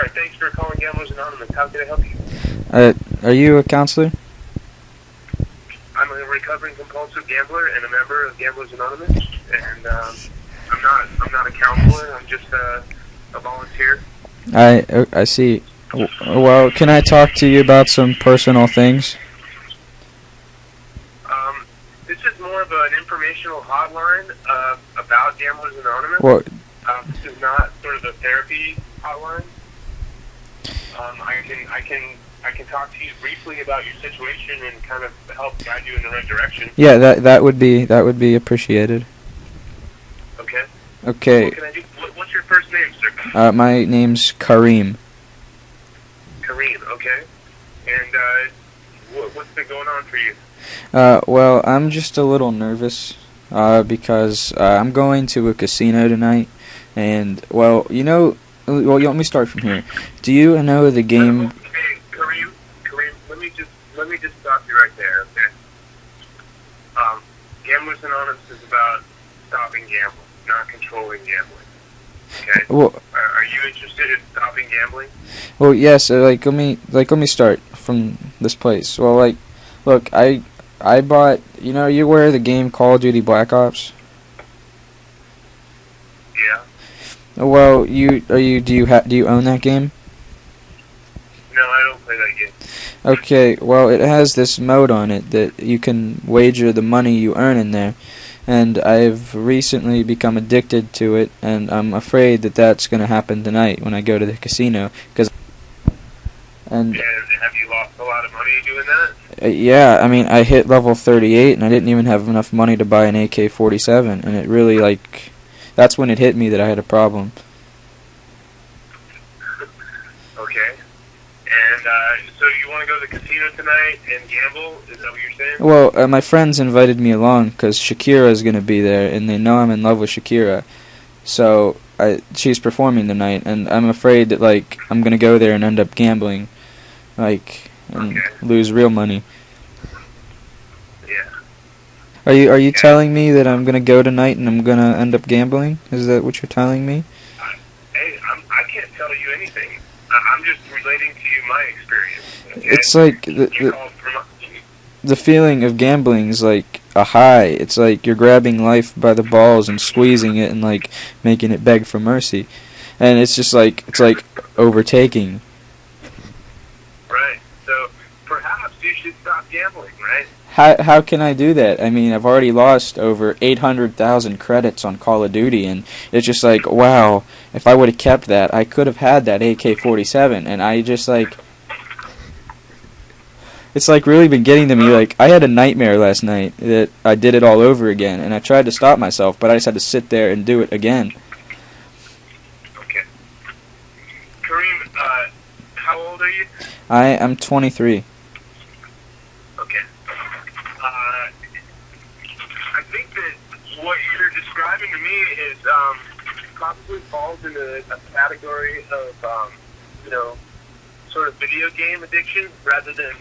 Hi, thanks for calling Gamblers Anonymous. How can I help you? Are you a counselor? I'm a recovering compulsive gambler and a member of Gamblers Anonymous. And I'm not a counselor. I'm just a volunteer. I see. Well, can I talk to you about some personal things? This is more of an informational hotline about Gamblers Anonymous. Well, this is not sort of a therapy hotline. I can talk to you briefly about your situation and kind of help guide you in the right direction. yeah, that would be appreciated. Okay. Okay. What can I do? What's your first name, sir? My name's Kareem. Kareem. Okay. And what's been going on for you? Well, I'm just a little nervous because I'm going to a casino tonight, and well, let me start from here. Do you know the game? Okay, Kareem, let me just stop you right there, okay? Gamblers Anonymous is about stopping gambling, not controlling gambling. Okay? Well, are you interested in stopping gambling? well, yes. Let me start from this place. Well, look, I bought. You aware of the game Call of Duty Black Ops? Yeah. Well, do you own that game? No, I don't play that game. Okay, well, it has this mode on it that you can wager the money you earn in there, and I've recently become addicted to it, and I'm afraid that that's going to happen tonight when I go to the casino. And have you lost a lot of money doing that? Yeah, I mean, I hit level 38, and I didn't even have enough money to buy an AK-47, and it really, that's when it hit me that I had a problem. Okay. And so you want to go to the casino tonight and gamble? Is that what you're saying? Well, my friends invited me along because Shakira is going to be there, and they know I'm in love with Shakira. So she's performing tonight, and I'm afraid that I'm going to go there and end up gambling, and lose real money. Yeah. Are you telling me that I'm going to go tonight and I'm going to end up gambling? Is that what you're telling me? Hey, I can't tell you anything. I'm just relating to you my experience. Okay? It's like the feeling of gambling is like a high. It's like you're grabbing life by the balls and squeezing it and making it beg for mercy, and it's just it's like overtaking. Right. So perhaps you should stop gambling, right? How can I do that? I mean, I've already lost over 800,000 credits on Call of Duty, and it's just wow, if I would have kept that, I could have had that AK-47, and I just it's really been getting to me. I had a nightmare last night that I did it all over again, and I tried to stop myself, but I just had to sit there and do it again. Okay. Kareem, how old are you? I am 23. Okay. I think that what you're describing to me is probably falls into a category of sort of video game addiction rather than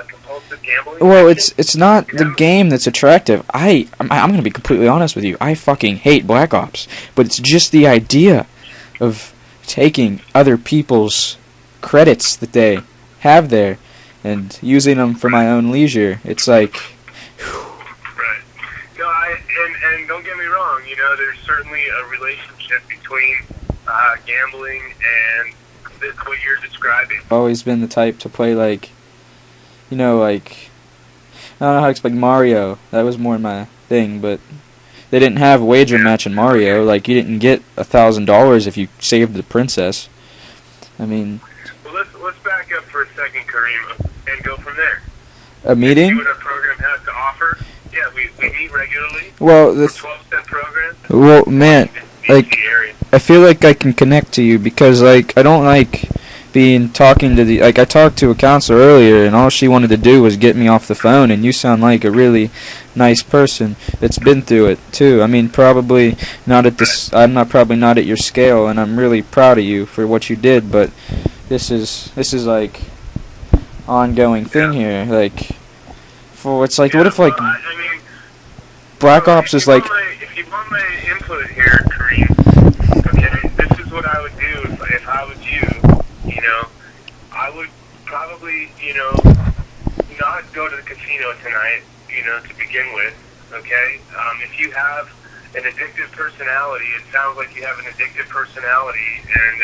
compulsive gambling. Well, it's not the game that's attractive. I'm going to be completely honest with you. I fucking hate Black Ops, but it's just the idea of taking other people's credits that they have there and using them for my own leisure. It's Right. No, and don't get me wrong, there's certainly a relationship between gambling and what you're describing. I've always been the type to play I don't know how to explain Mario. That was more my thing, but they didn't have a wager match in Mario. You didn't get $1,000 if you saved the princess. I mean... Well, let's back up for a second, Kareem, and go from there. A meeting? See what our program has to offer. Yeah, we meet regularly. Well, the 12-step program. Well, man, I feel like I can connect to you because I don't talking to the I talked to a counselor earlier, and all she wanted to do was get me off the phone, and you sound like a really nice person that's been through it too. I mean, probably not at this. Probably not at your scale, and I'm really proud of you for what you did. But this is ongoing thing here. What if I mean, Black Ops is if you want my input here, Kareem, okay, this is what I would do if I was you. you know, I would probably, not go to the casino tonight, to begin with, okay? If you have an addictive personality, it sounds like you have an addictive personality, and,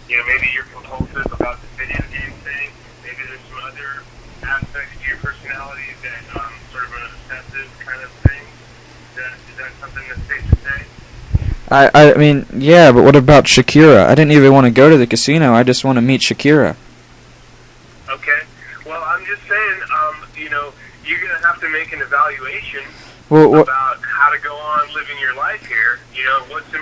maybe you're compulsive about the video game thing. Maybe there's some other aspects to your personality that, sort of an obsessive kind of thing. Is that something that's safe to say? I mean, yeah, but what about Shakira? I didn't even want to go to the casino. I just want to meet Shakira. Okay. Well, I'm just saying, you're going to have to make an evaluation about how to go on living your life here. What's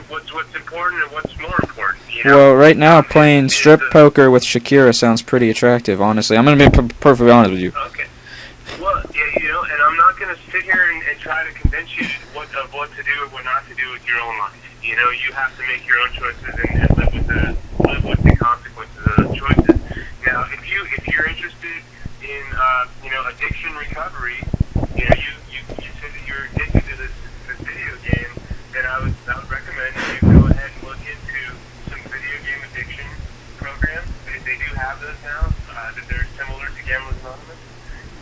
important and what's more important. Well, right now, playing strip poker with Shakira sounds pretty attractive, honestly. I'm going to be perfectly honest with you. Okay. Well, yeah, and I'm not going to sit here and try to convince you what to do or what not to do with your own life. You have to make your own choices and live with the consequences of those choices. Now, if you're interested in addiction recovery, you said that you're addicted to this video game, then I would recommend that you go ahead and look into some video game addiction programs. They do have those now that they're similar to Gamblers Anonymous,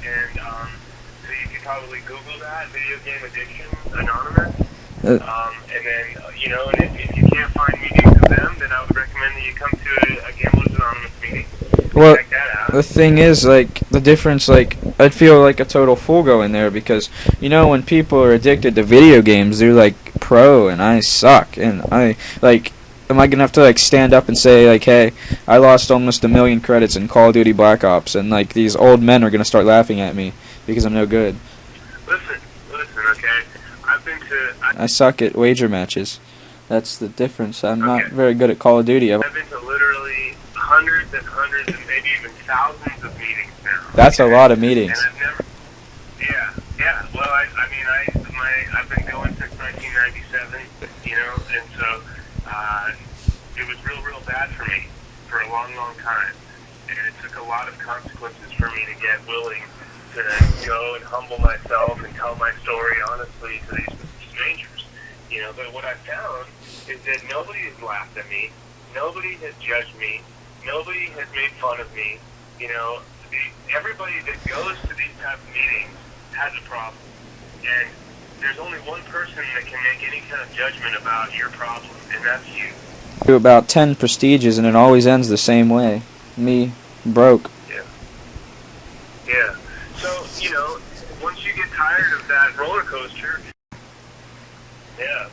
and so you could probably Google that, video game addiction anonymous. And then, and if you can't find meetings of them, then I would recommend that you come to a Gamblers Anonymous meeting. Well, check that out. the thing is, the difference, I'd feel like a total fool going there because, when people are addicted to video games, they're, pro, and I suck, and am I going to have to, stand up and say, hey, I lost almost 1 million credits in Call of Duty Black Ops, and, these old men are going to start laughing at me because I'm no good. Listen, okay? I suck at wager matches. That's the difference. I'm not very good at Call of Duty. I've been to literally hundreds and hundreds and maybe even thousands of meetings now. That's a lot of meetings. And I've never... Yeah. Well, I've been going since 1997, and so it was real bad for me for a long time. And it took a lot of consequences for me to get willing to go and humble myself and tell my story honestly to these strangers. But what I found is that nobody has laughed at me, nobody has judged me, nobody has made fun of me. Everybody that goes to these type of meetings has a problem, and there's only one person that can make any kind of judgment about your problem, and that's you. Do about 10 prestiges, and it always ends the same way. Me, broke. Yeah. So, once you get tired of that roller coaster,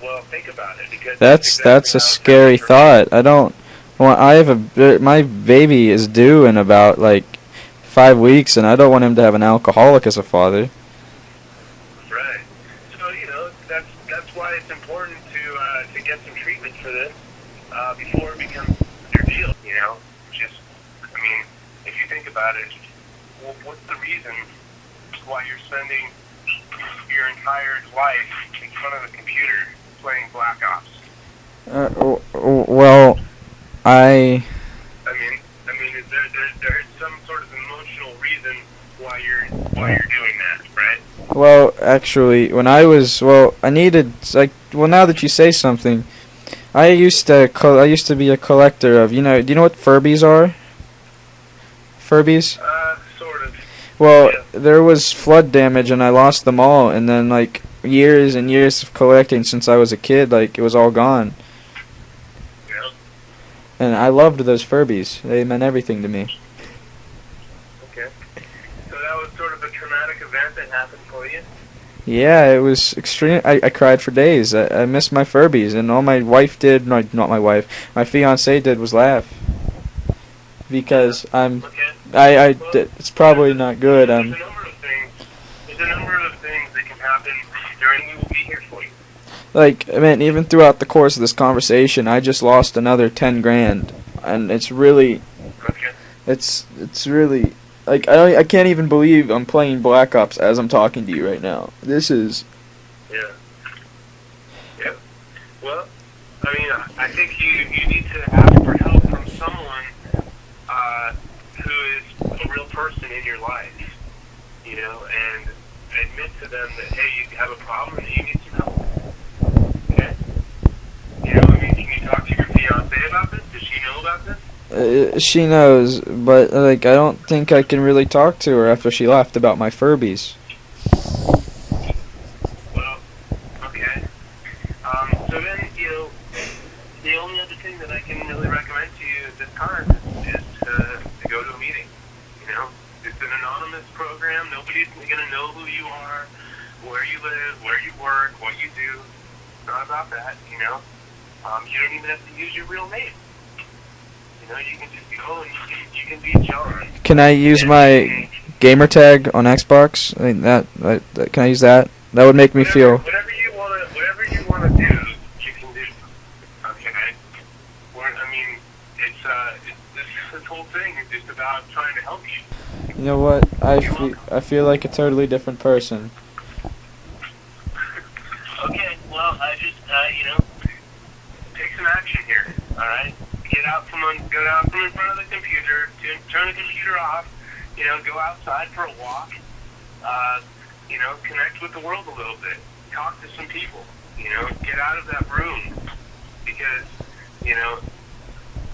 well, think about it, because that's a scary thought. I don't. Well, my baby is due in about 5 weeks, and I don't want him to have an alcoholic as a father. Right. So that's why it's important to get some treatment for this before it becomes your deal. If you think about it, what's the reason why you're spending your entire life in front of a computer playing Black Ops? Well, I mean, there's some sort of emotional reason why you're doing that, right? Well, actually, I needed now that you say something, I used to be a collector of, do you know what Furbies are? Furbies? Sort of. Well, yeah. There was flood damage and I lost them all, and then years and years of collecting since I was a kid, it was all gone. Yeah. And I loved those Furbies. They meant everything to me. Okay. So that was sort of a traumatic event that happened for you? Yeah, it was extreme. I cried for days. I missed my Furbies, and all my wife did, not my wife, my fiancée did was laugh. Because it's probably not good. There's a number of things that can happen during. We will be here for you. Even throughout the course of this conversation, I just lost another 10 grand, and it's really, it's really, I can't even believe I'm playing Black Ops as I'm talking to you right now. This is. Yeah. Well, I think you need to ask for help from someone who is a real person in your life, and admit to them that, hey, you have a problem and you need some help. Okay? Can you talk to your fiancée about this? Does she know about this? She knows, but like I don't think I can really talk to her after she laughed about my Furbies. Well, okay. So then, the only other thing that I can really recommend to you at this time is to go to a meeting. It's an anonymous program. Nobody's going to know who you are, where you live, where you work, what you do. It's not about that, You don't even have to use your real name. You can just go and you can be John. Can I use my gamer tag on Xbox? I mean, can I use that? That would make me feel. Whatever you want to do, you can do. Okay. This whole thing is just about trying to help you. You know what? I feel like a totally different person. Okay. Well, I just take some action here. All right. Get out from in front of the computer, turn the computer off, go outside for a walk, connect with the world a little bit, talk to some people, get out of that room, because,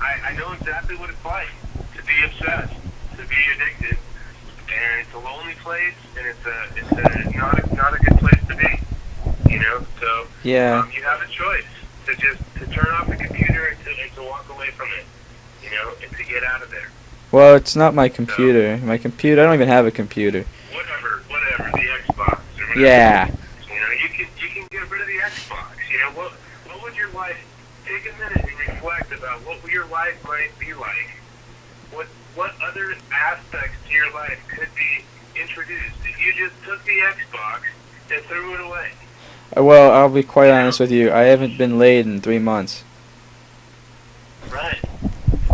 I know exactly what it's like to be obsessed, to be addicted, and it's a lonely place, and it's not a good place to be, so, yeah. You have a choice. To turn off the computer and to walk away from it, and to get out of there. Well, it's not my computer. My computer, I don't even have a computer. Whatever, the Xbox or whatever. Yeah. You can get rid of the Xbox. What would your life, take a minute and reflect about what your life might be like. What other aspects to your life could be introduced if you just took the Xbox and threw it away? Well, I'll be quite honest with you. I haven't been laid in 3 months. Right.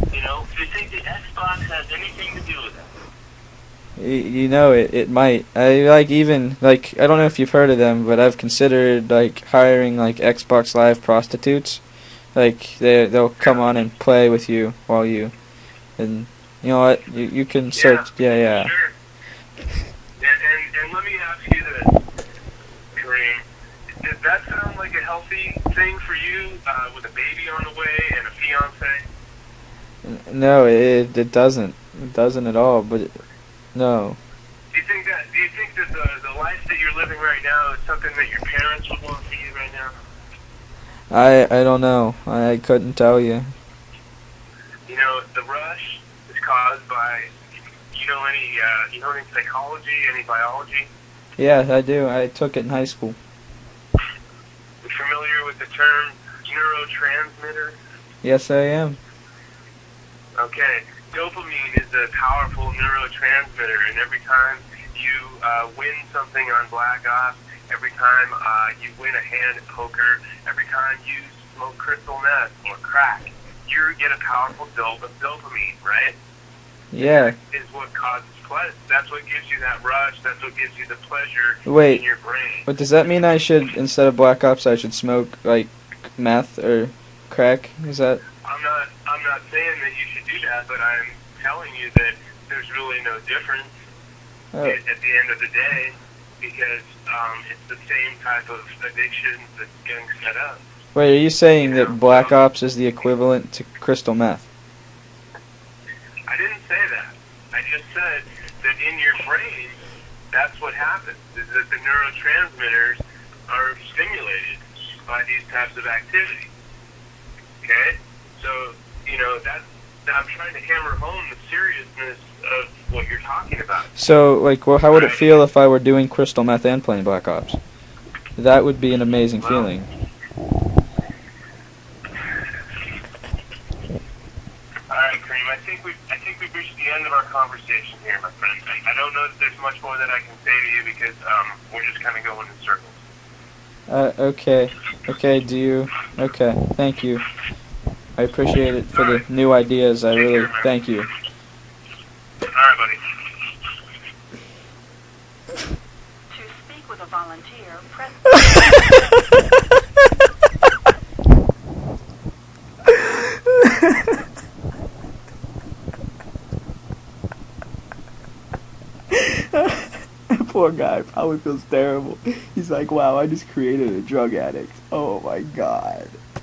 Do you think the Xbox has anything to do with it? It might. I I don't know if you've heard of them, but I've considered hiring Xbox Live prostitutes. They'll come on and play with you while you, and you know what, you can search. Yeah. Sure. And let me ask you this, Kareem. Does that sound like a healthy thing for you, with a baby on the way and a fiance? No, it doesn't. It doesn't at all. But no. Do you think that the life that you're living right now is something that your parents would want for you right now? I don't know. I couldn't tell you. The rush is caused by any psychology, any biology? Yeah, I do. I took it in high school. Familiar with the term neurotransmitter? Yes, I am. Okay. Dopamine is a powerful neurotransmitter, and every time you win something on Black Ops, every time you win a hand at poker, every time you smoke crystal meth or crack, you get a powerful dose of dopamine, right? Yeah. That is what causes pleasure. That's what gives you that rush. That's what gives you the pleasure in your brain. But does that mean I should, instead of Black Ops, I should smoke meth or crack? Is that? I'm not saying that you should do that, but I'm telling you that there's really no difference at the end of the day, because it's the same type of addiction that's getting set up. Wait, are you saying that Black Ops is the equivalent to crystal meth? I didn't say that. I just said that in your brain, that's what happens, is that the neurotransmitters are stimulated by these types of activities. Okay? So, I'm trying to hammer home the seriousness of what you're talking about. So, how would it feel if I were doing crystal meth and playing Black Ops? That would be an amazing feeling. Alright, Kareem, I think we've reached the end of our conversation here, my friend. I don't know that there's much more that I can say to you, because we're just kind of going in circles. Okay. Okay, thank you. I appreciate it for the new ideas. I really thank you. Alright, buddy. To speak with a volunteer, press... Poor guy probably feels terrible. He's like, wow, I just created a drug addict. Oh my god.